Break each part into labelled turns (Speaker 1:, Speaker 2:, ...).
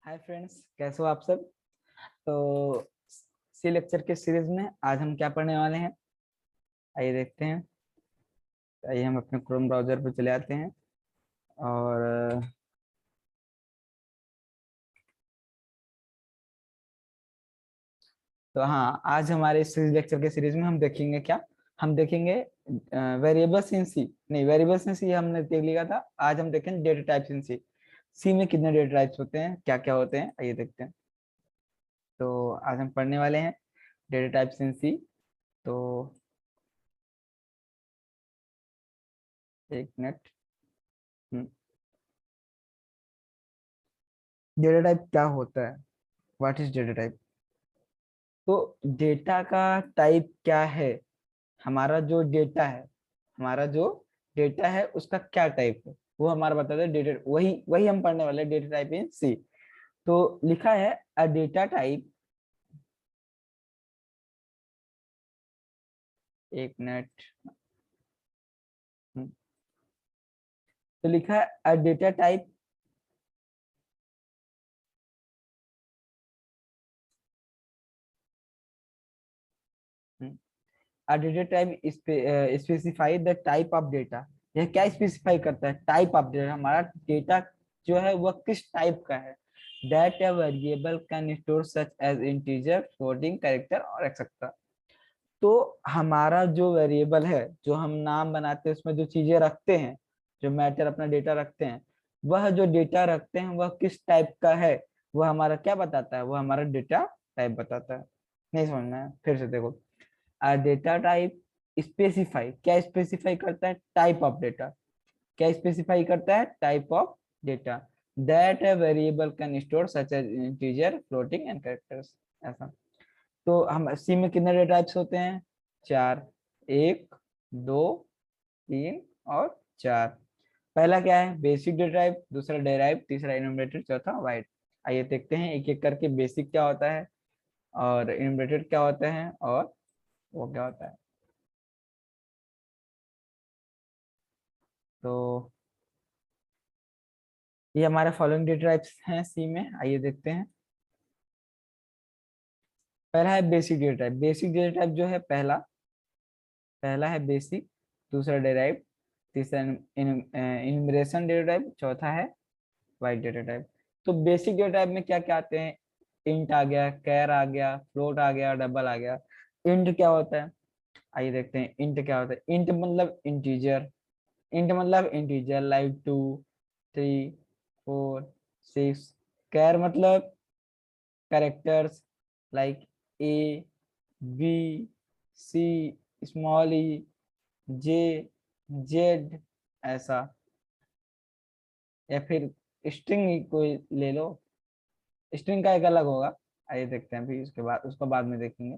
Speaker 1: Hi friends, कैसे हो आप सब। तो सी लेक्चर के सीरीज में आज हम क्या पढ़ने वाले हैं, आइए देखते हैं। आइए हम अपने क्रोम ब्राउजर पर चले आते हैं और तो हाँ, आज हमारे इस लेक्चर के सीरीज में हम देखेंगे क्या। हम देखेंगे वेरिएबल्स इन सी, नहीं वेरिएबल्स इन सी हमने देख लिया था। आज हम देखेंगे डेटा टाइप्स इन सी। सी में कितने डेटा टाइप्स होते हैं, क्या क्या होते हैं, आइए देखते हैं। तो आज हम पढ़ने वाले हैं डेटा टाइप्स इन सी। तो एक मिनट। डेटा टाइप क्या होता है, व्हाट इज डेटा टाइप। तो डेटा का टाइप क्या है, हमारा जो डेटा है, हमारा जो डेटा है उसका क्या टाइप है, वो हमारा बताता है डेटा। वही वही हम पढ़ने वाले हैं, डेटा टाइप इन सी। तो लिखा है अ डेटा टाइप, एक मिनट। तो लिखा है a data type, a data type specify the type of data. यह क्या स्पेसिफाई करता है, टाइप ऑफ डेटा, हमारा डेटा जो है वह किस टाइप का है। That a variable can store such as integer, floating, character और एक्सेट्रा। तो हमारा जो वेरिएबल है, जो हम नाम बनाते हैं, उसमें जो चीजें रखते हैं, जो मैटर अपना डेटा रखते हैं, वह जो डेटा रखते हैं वह किस टाइप का है, वह हमारा क्या बताता है, वह हमारा डेटा टाइप बताता है। नहीं समझना है, फिर से देखो। डेटा टाइप स्पेसिफाई, क्या स्पेसिफाई करता है, टाइप ऑफ डेटा। क्या स्पेसिफाई करता है, type of data. That a variable can store such as integer, floating and characters. ऐसा। तो हम सी में कितने डेटा टाइप्स होते हैं, चार। एक, दो, तीन और चार। पहला क्या है, बेसिक डेटा टाइप, दूसरा डेराइव, तीसरा इन्यूमरेटेड, चौथा वाइड। आइए देखते हैं एक एक करके, बेसिक क्या होता है और इन्यूमरेटेड क्या होता है और वो क्या होता है। तो ये हमारे फॉलोइंग डेटा टाइप्स हैं सी में, आइए देखते हैं। पहला है basic data type. Basic data type जो है, पहला पहला है बेसिक, दूसरा डेराइव, तीसरा इन्यूमरेशन डेटा टाइप, चौथा है वाइड डेटा टाइप। तो बेसिक डेटा टाइप में क्या क्या आते हैं, इंट आ गया, कैर आ गया, फ्लोट आ गया, डबल आ गया। इंट क्या होता है, आइए देखते हैं इंट क्या होता है। इंट मतलब इंटीजर, इंट मतलब इंटीजर लाइक 2, 3, 4, 6। कैर मतलब characters like A, B, C, small e, J, Z, ऐसा। या फिर स्ट्रिंग कोई ले लो, स्ट्रिंग का एक अलग होगा, आइए देखते हैं, फिर उसके बाद उसको बाद में देखेंगे।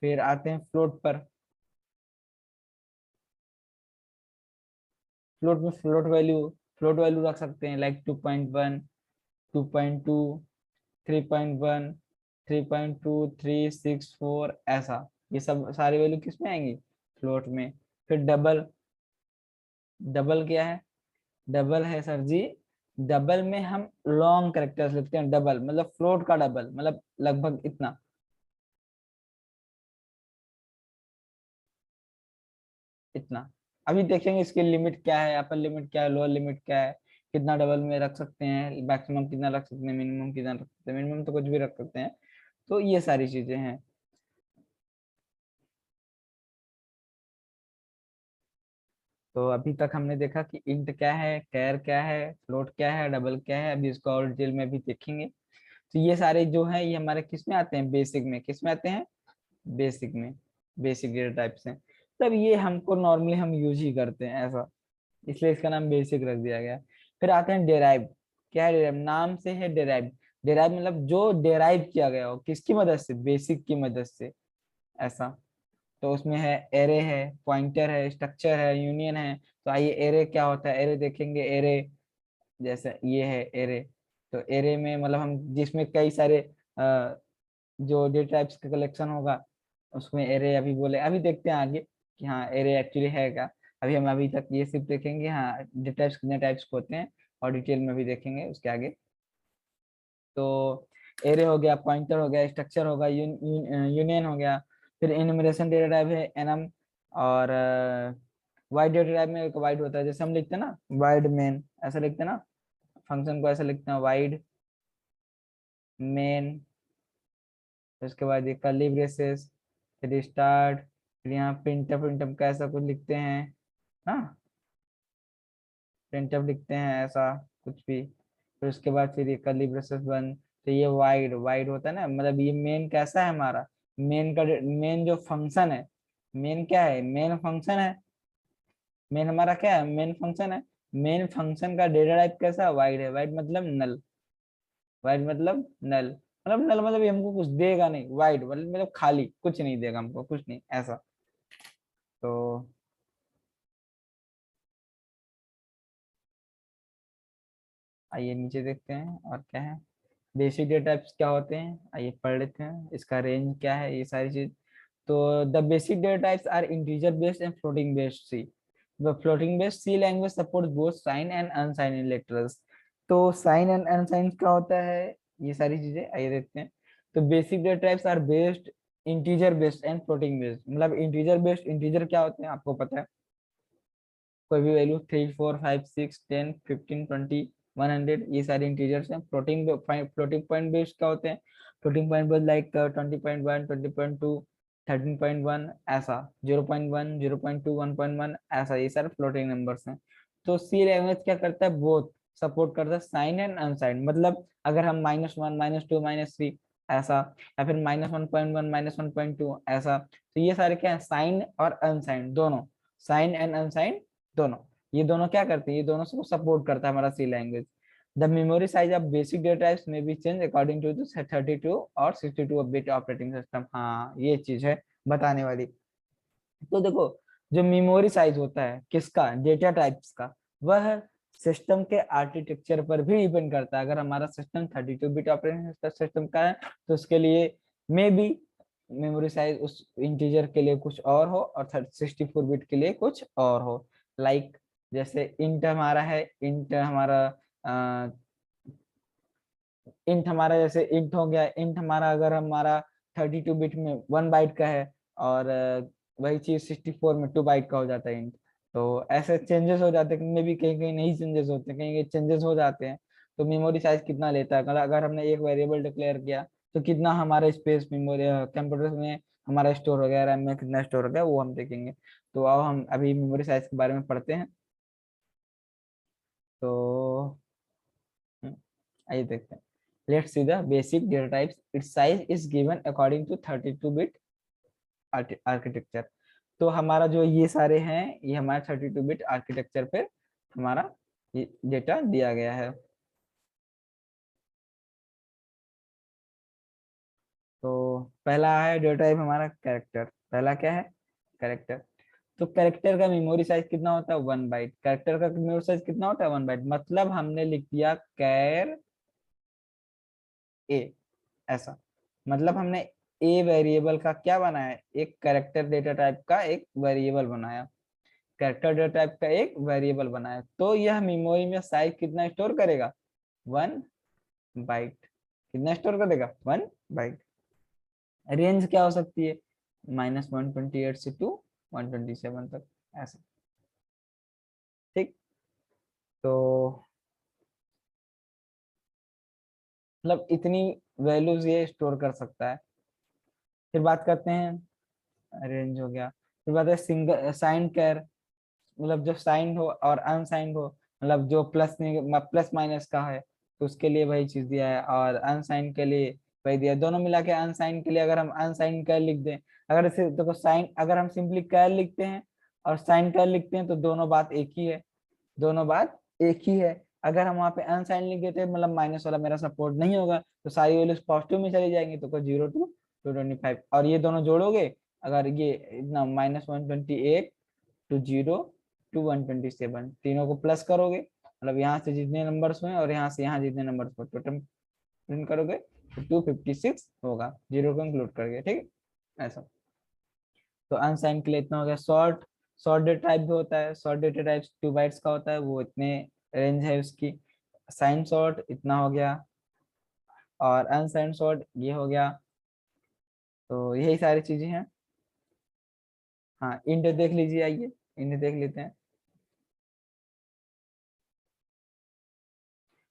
Speaker 1: फिर आते हैं फ्लोट पर। फ्लोट में फ्लोट वैल्यू रख सकते हैं लाइक 2.1, 2.2, 3.1, 3.2, 3, 6, 4, ऐसा। ये सब सारी वैल्यू किस में आएंगी, फ्लोट में। फिर डबल, डबल क्या है, डबल है सर जी, डबल में हम लॉन्ग कैरेक्टर्स लिखते हैं। डबल मतलब फ्लोट का डबल, मतलब लगभग इतना, इतना। अभी देखेंगे इसकी लिमिट क्या है, अपर लिमिट क्या है, लोअर लिमिट क्या है, कितना डबल में रख सकते हैं, मैक्सिमम कितना रख सकते हैं, मिनिमम कितना रख सकते हैं। मिनिमम तो कुछ भी रख सकते हैं। तो ये सारी चीजें हैं। तो अभी तक हमने देखा कि इंट क्या है, कैर क्या है, फ्लोट क्या है, डबल क्या है। अभी इसको और डिटेल में भी देखेंगे। तो ये सारे जो है ये हमारे किस में आते हैं, बेसिक में। किस में आते हैं, बेसिक में। बेसिक डेटा टाइप्स हैं, तब ये हमको नॉर्मली हम यूज ही करते हैं ऐसा, इसलिए इसका नाम बेसिक रख दिया गया। फिर आते हैं डेराइव। क्या है डेराइव, नाम से है डेराइव। डेराइव मतलब जो डेराइव किया गया हो, किसकी मदद से, बेसिक की मदद से, ऐसा। तो उसमें है एरे है, पॉइंटर है, स्ट्रक्चर है, यूनियन है। तो आइए एरे क्या होता है, एरे देखेंगे। एरे जैसे ये है एरे। तो एरे में मतलब हम जिसमें कई सारे जो डेटा टाइप्स का कलेक्शन होगा, उसमें एरे अभी बोले, अभी देखते हैं आगे कि हाँ एरे एक्चुअली है क्या। अभी हम अभी तक ये सिर्फ देखेंगे, हाँ डेटा टाइप्स कितने टाइप्स के होते हैं, और डिटेल में भी देखेंगे उसके आगे। तो एरे हो गया, पॉइंटर हो गया, स्ट्रक्चर होगा, यूनियन हो गया। फिर इनुमरेशन डेटा टाइप है एनम, और वाइड डेटा टाइप में एक वाइड होता है, जैसे हम लिखते हैं ना वाइड मेन, ऐसा लिखते हैं ना, फंक्शन को ऐसा लिखते हैं वाइड मेन। उसके बाद ये कर्ली ब्रेसेस, फिर स्टार्ट, फिर यहाँ प्रिंटफ, प्रिंटफ का ऐसा कुछ लिखते हैं, हाँ प्रिंटफ लिखते हैं ऐसा कुछ भी। फिर उसके बाद फिर ये कर्ली ब्रेसेस बंद। तो ये वाइड, वाइड होता है ना, मतलब ये मेन कैसा है हमारा, मेन का मेन जो फंक्शन है, मेन क्या है, मेन फंक्शन है, मेन हमारा क्या है, मेन फंक्शन है। मेन फंक्शन का डेटा टाइप कैसा है, वाइड है। वाइड मतलब नल, वाइड मतलब नल, मतलब नल मतलब ये हमको कुछ देगा नहीं, वाइड मतलब खाली, कुछ नहीं देगा हमको, कुछ नहीं ऐसा। तो आइए नीचे देखते हैं और क्या है। बेसिक डेटा टाइप्स क्या होते हैं, आइए पढ़ लेते हैं, इसका रेंज क्या है, ये सारी चीज। तो the basic data types are integer based and floating based C. The floating based C language supports both sign and unsign in letters. तो साइन एंड अनसाइन क्या होता है, ये सारी चीजें आइए देखते हैं। तो basic data types are based integer based and floating based. मतलब इंटीजर बेस्ड, इंटीजर क्या होते हैं आपको पता है, कोई भी वैल्यू 3 4 5 6 10 15 20 100, ये सारे इंटीजर्स हैं। फ्लोटिंग, फ्लोटिंग पॉइंट बेस्ड क्या होते हैं, फ्लोटिंग पॉइंट बेस्ड लाइक 20.1 20.2 13.1 ऐसा, 0.1 0.2 1.1 ऐसा, ये सारे फ्लोटिंग नंबर्स हैं। तो सी लैंग्वेज क्या करता है, बोथ सपोर्ट करता है साइन एंड अनसाइन। मतलब अगर हम -1 -2 -3 ऐसा, या फिर -1.1 -1.2 ऐसा, तो ये सारे क्या है, साइन और अनसाइन दोनों, साइन एंड अनसाइन दोनों, ये दोनों क्या करते हैं, ये दोनों को सपोर्ट करता है हमारा C language. The memory size of basic data types may be change according to 32 और 62 बिट ऑपरेटिंग सिस्टम। हाँ ये चीज है बताने वाली। तो देखो, जो मेमोरी साइज होता है किसका, डेटा टाइप्स का, वह सिस्टम के आर्किटेक्चर पर भी डिपेंड करता है। अगर हमारा सिस्टम 32 बिट ऑपरेटिंग सिस्टम का है, तो उसके लिए मे बी मेमोरी साइज उस इंटीजर के लिए कुछ और हो, और 64 बिट के लिए कुछ और हो। लाइक जैसे इंट हमारा है, इंट हमारा इंट हमारा जैसे इंट हो गया, इंट हमारा अगर हमारा 32 बिट में 1 बाइट का है, और वही चीज 64 में 2 बाइट का हो जाता है इंट। तो ऐसे चेंजेस हो जाते हैं, मे भी कहीं कहीं नहीं चेंजेस होते हैं, कहीं कहीं चेंजेस हो जाते हैं। तो मेमोरी साइज कितना लेता है, अगर हमने एक वेरिएबल डिक्लेयर किया, तो कितना हमारा स्पेस मेमोरी कंप्यूटर में हमारा स्टोर हो गया, रैम में कितना स्टोर हो गया, वो हम देखेंगे। तो अब हम अभी मेमोरी साइज के बारे में पढ़ते हैं। तो आइए देखते हैं। Let's see the basic data types. Its size is given according to 32 bit architecture. तो हमारा जो ये सारे हैं, ये हमारे 32 बिट आर्किटेक्चर पे हमारा ये डेटा दिया गया है। तो पहला है डेटा टाइप हमारा कैरेक्टर। पहला क्या है, कैरेक्टर। तो कैरेक्टर का मेमोरी साइज कितना होता है, 1 बाइट। कैरेक्टर का मेमोरी साइज कितना होता है, 1 बाइट। मतलब हमने लिख दिया कैर ए ऐसा, मतलब हमने ए वेरिएबल का क्या बनाया, एक कैरेक्टर डेटा टाइप का एक वेरिएबल बनाया, कैरेक्टर डेटा टाइप का एक वेरिएबल बनाया। तो यह मेमोरी में साइज कितना स्टोर करेगा, 1 बाइट। कितना स्टोर करेगा, 1 बाइट। रेंज क्या हो सकती है, -128 से टू 127 तक ऐसा, ठीक। तो मतलब इतनी वैल्यूज ये स्टोर कर सकता है। फिर बात करते हैं, रेंज हो गया। फिर बात है सिंगल साइन कैर, मतलब जब साइंड हो और अनसाइंड हो, मतलब जो प्लस प्लस माइनस का है, तो उसके लिए वही चीज दिया है, और अनसाइंड के लिए वही दिया है। दोनों मिला के अनसाइंड के लिए अगर हम अनसाइंड कैर लिख दें, अगर इसे देखो साइन, अगर हम सिंपली कैर लिखते हैं और साइन कैर लिखते हैं, तो दोनों बात एक ही है, दोनों बात एक ही है। अगर हम वहाँ पे अनसाइन लिख देते हैं, मतलब माइनस वाला मेरा सपोर्ट नहीं होगा, तो सारी वैल्यूज पॉजिटिव में चली जाएंगी, तो 0 to 225। और ये दोनों जोड़ोगे, अगर ये इतना -128 टू 0 to 127, तीनों को प्लस करोगे, मतलब यहाँ से जितने नंबर्स हुए और यहाँ से यहाँ जितने नंबर्स हुए, टोटल प्रिंट करोगे तो 256 होगा, जीरो को इंक्लूड करके, ठीक है ऐसा। तो अनसाइन के लिए इतना हो गया। शॉर्ट, शॉर्ट डेटा टाइप भी होता है, शॉर्ट डेटा टाइप 2 बाइट्स का होता है, वो इतने रेंज है उसकी। साइन शॉर्ट इतना हो गया, और अनसाइन शॉर्ट ये हो गया। तो यही सारी चीजें हैं। हाँ इंट देख लीजिए, आइए इंट देख लेते हैं।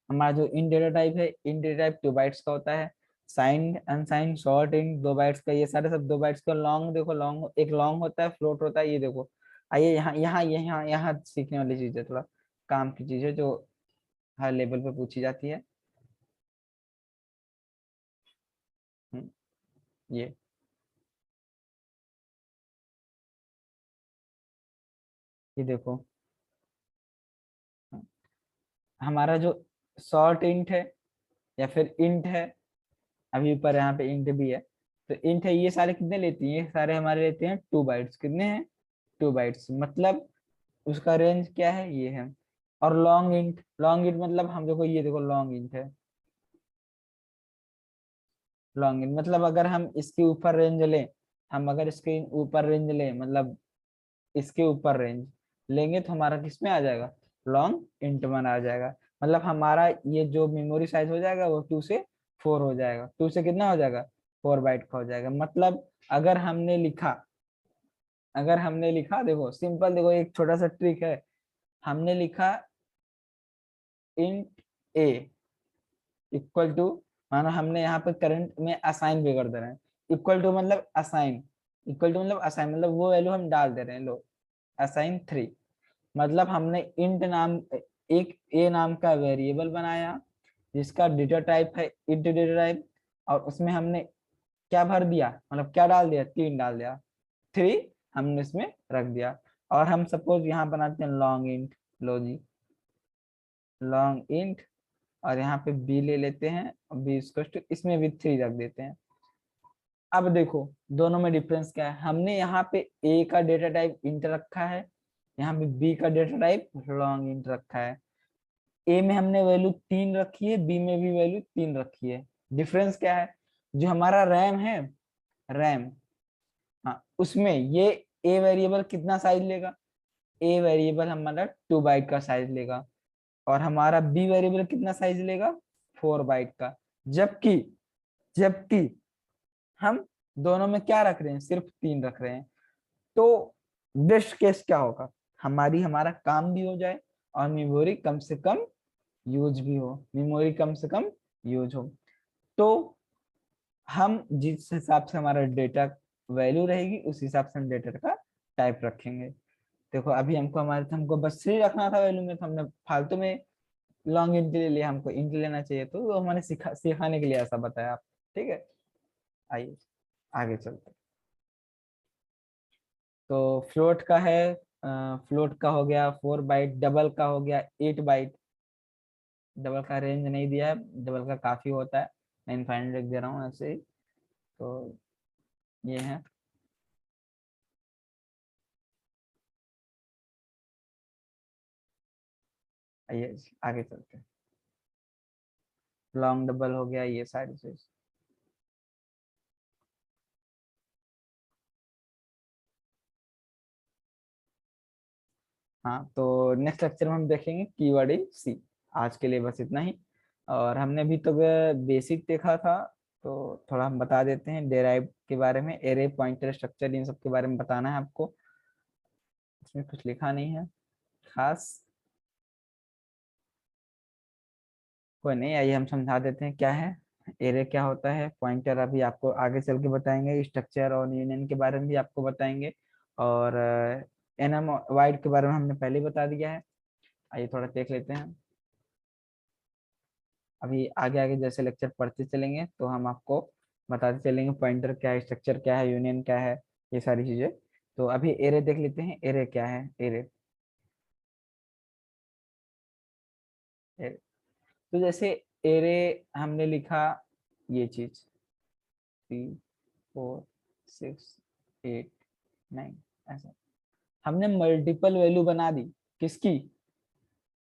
Speaker 1: हमारा जो इन डेटा टाइप है, इन डेटा टाइप 2 बाइट्स का होता है। साइंड अनसाइंड शॉर्ट इन 2 बाइट्स का, ये सारे सब 2 बाइट्स का। लॉन्ग देखो, लॉन्ग एक लॉन्ग होता है, फ्लोट होता है, ये देखो। आइए यहाँ यहाँ यहाँ यहाँ सीखने वाली चीज है, थोड़ा काम की चीज है जो हर लेवल पे पूछी जाती है। हम्म, ये ये देखो, हमारा जो शॉर्ट इंट है या फिर इंट है, अभी ऊपर यहाँ पे इंट भी है, तो इंट है, ये सारे कितने लेती हैं? ये सारे हमारे लेते हैं 2 बाइट्स। कितने हैं? 2 बाइट्स। मतलब उसका रेंज क्या है? ये है। और लॉन्ग इंट, लॉन्ग इंट मतलब हम देखो, ये देखो लॉन्ग इंट है। लॉन्ग इंट मतलब अगर हम इसके ऊपर रेंज लें, हम अगर इसके ऊपर रेंज लें, मतलब इसके ऊपर रेंज लेंगे, तो हमारा किस में आ जाएगा? लॉन्ग इंट में आ जाएगा। मतलब हमारा ये जो मेमोरी साइज हो जाएगा वो 2 से 4 हो जाएगा। 2 से कितना हो जाएगा? 4 बाइट का हो जाएगा। मतलब अगर हमने लिखा, अगर हमने लिखा, देखो सिंपल, देखो एक छोटा सा ट्रिक है। हमने लिखा इंट ए इक्वल टू, मानो हमने यहाँ पे करंट में असाइन भी कर दे रहे हैं। इक्वल टू मतलब असाइन, इक्वल टू मतलब असाइन, मतलब वो वैल्यू हम डाल दे रहे हैं। लो, असाइन 3, मतलब हमने इंट नाम, एक ए नाम का वेरिएबल बनाया जिसका डेटा टाइप है इंट डेटा टाइप, और उसमें हमने क्या भर दिया, मतलब क्या डाल दिया? 3 डाल दिया। 3 हमने इसमें रख दिया। और हम सपोज यहाँ बनाते हैं लॉन्ग इंट। लो जी, लॉन्ग इंट, और यहाँ पे बी ले लेते हैं, बी इसमें भी 3 रख देते हैं। अब देखो दोनों में डिफरेंस क्या है। हमने यहाँ पे ए का डेटा टाइप इंट रखा है, यहाँ पे बी का डेटा टाइप लॉन्ग इंट रखा है। ए में हमने वैल्यू 3 रखी है, बी में भी वैल्यू 3 रखी है। डिफरेंस क्या है? जो हमारा रैम है, रैम, हाँ उसमें ये ए वेरिएबल कितना साइज लेगा? ए वेरिएबल हमारा 2 बाइट का साइज लेगा, और हमारा बी वेरिएबल कितना साइज लेगा? 4 बाइट का। जबकि जबकि हम दोनों में क्या रख रहे हैं? सिर्फ 3 रख रहे हैं। तो बेस्ट केस क्या होगा? हमारा काम भी हो जाए, और मेमोरी कम से कम यूज भी हो, मेमोरी कम से कम यूज हो। तो हम जिस हिसाब से हमारा डेटा वैल्यू रहेगी, उस हिसाब से हम डेटा का टाइप रखेंगे। देखो अभी हमको बस 3 रखना था वैल्यू में, तो हमने फालतू में लॉन्ग इंट ले लिया। हमको इंट लेना चाहिए, तो वो हमने सिखाने के लिए ऐसा बताया आप। ठीक है, आइए आगे चलते हैं। तो फ्लोट का है, फ्लोट का हो गया 4 बाइट, डबल का हो गया 8 बाइट। डबल का रेंज नहीं दिया है, डबल का काफी होता है, मैं इनफाइनाइट लिख दे रहा हूँ ऐसे ही। तो ये है। आइए आगे चलते हैं। लॉन्ग डबल हो गया, ये सारी चीज। हाँ तो नेक्स्ट लेक्चर में हम देखेंगे कीवर्ड इन सी। आज के लिए बस इतना ही। और हमने अभी तक बेसिक देखा था, तो थोड़ा हम बता देते हैं डेराइव के बारे में। एरे, पॉइंटर, स्ट्रक्चर, इन सब के बारे में बताना है आपको। इसमें कुछ लिखा नहीं है खास, कोई नहीं, आइए हम समझा देते हैं क्या है। एरे क्या होता है, पॉइंटर अभी आपको आगे चल के बताएंगे, स्ट्रक्चर और यूनियन के बारे में भी आपको बताएंगे, और एनम वाइड के बारे में हमने पहले ही बता दिया है। आइए थोड़ा देख लेते हैं। अभी आगे आगे जैसे लेक्चर पढ़ते चलेंगे, तो हम आपको बताते चलेंगे पॉइंटर क्या है, स्ट्रक्चर क्या है, यूनियन क्या है, ये सारी चीजें। तो अभी एरे देख लेते हैं। एरे क्या है? एरे, एरे तो जैसे एरे हमने लिखा ये चीज 3 4 6 8 9, ऐसा हमने मल्टीपल वैल्यू बना दी। किसकी?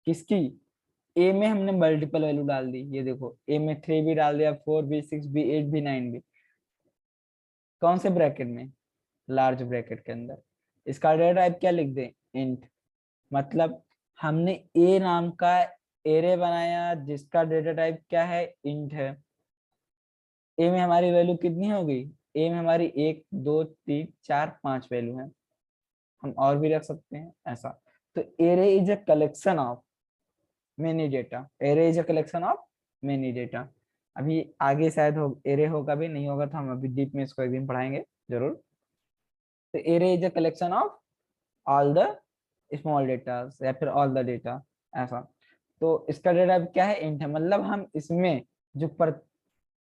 Speaker 1: किसकी? ए में हमने मल्टीपल वैल्यू डाल दी। ये देखो ए में 3 भी डाल दिया, 4 भी, 6 भी, 8 भी, 9 भी। कौन से ब्रैकेट में? लार्ज ब्रैकेट के अंदर। इसका डेटा टाइप क्या लिख दें, इंट। मतलब हमने ए नाम का एरे बनाया जिसका डेटा टाइप क्या है, इंट है। ए में हमारी वैल्यू कितनी होगी, ए में हमारी 1 2 3 4 5 वैल्यू है, हम और भी रख सकते हैं ऐसा। तो array is a collection of many data, array is a collection of many data. अभी आगे शायद हो एरे होगा भी, नहीं होगा तो हम अभी डीप में इसको एक दिन पढ़ाएंगे जरूर। तो array is a collection of all the small data या फिर ऑल द डेटा ऐसा। तो इसका डेटा क्या है, इंट है। मतलब हम इसमें जो पर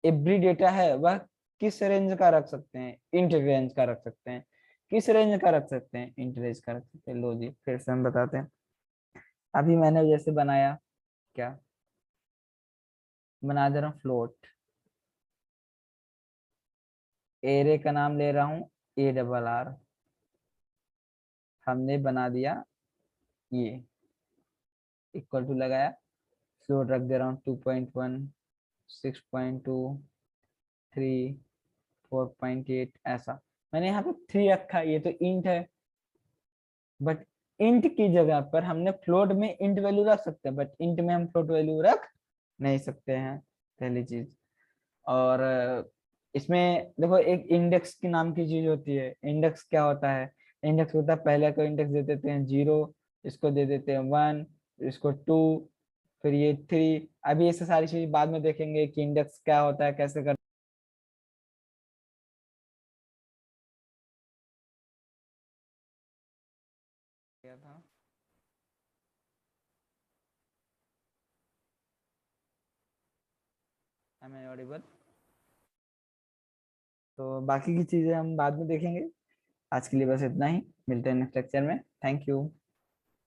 Speaker 1: एवरी डेटा है वह किस रेंज का रख सकते हैं, इंट रेंज का रख सकते हैं। किस रेंज का रख सकते हैं, इंट रेंज का रख सकते हैं। लो जी फिर से हम बताते हैं। अभी मैंने जैसे बनाया, क्या बना दे रहा हूँ, फ्लोट। एरे का नाम ले रहा हूँ ARR। हमने बना दिया ये, इक्वल टू लगाया, फ्लोट रख दे रहा हूँ 2.1 6.2 3 4.8 ऐसा। मैंने यहाँ पे 3 रखा, ये तो इंट है। बट इंट की जगह पर हमने फ्लोट में इंट वैल्यू रख सकते हैं, बट इंट में हम फ्लोट वैल्यू रख नहीं सकते हैं, पहली चीज। और इसमें देखो एक इंडेक्स की नाम की चीज होती है। इंडेक्स क्या होता है, इंडेक्स होता है पहले को इंडेक्स दे देते हैं 0, इसको दे देते हैं 1, इसको 2, फिर ये 3। अभी ये सारी चीज बाद में देखेंगे कि इंडेक्स क्या होता है, कैसे करते था। Am I audible? तो बाकी की चीजें हम बाद में देखेंगे। आज के लिए बस इतना ही, मिलते हैं नेक्स्ट लेक्चर में। Thank you.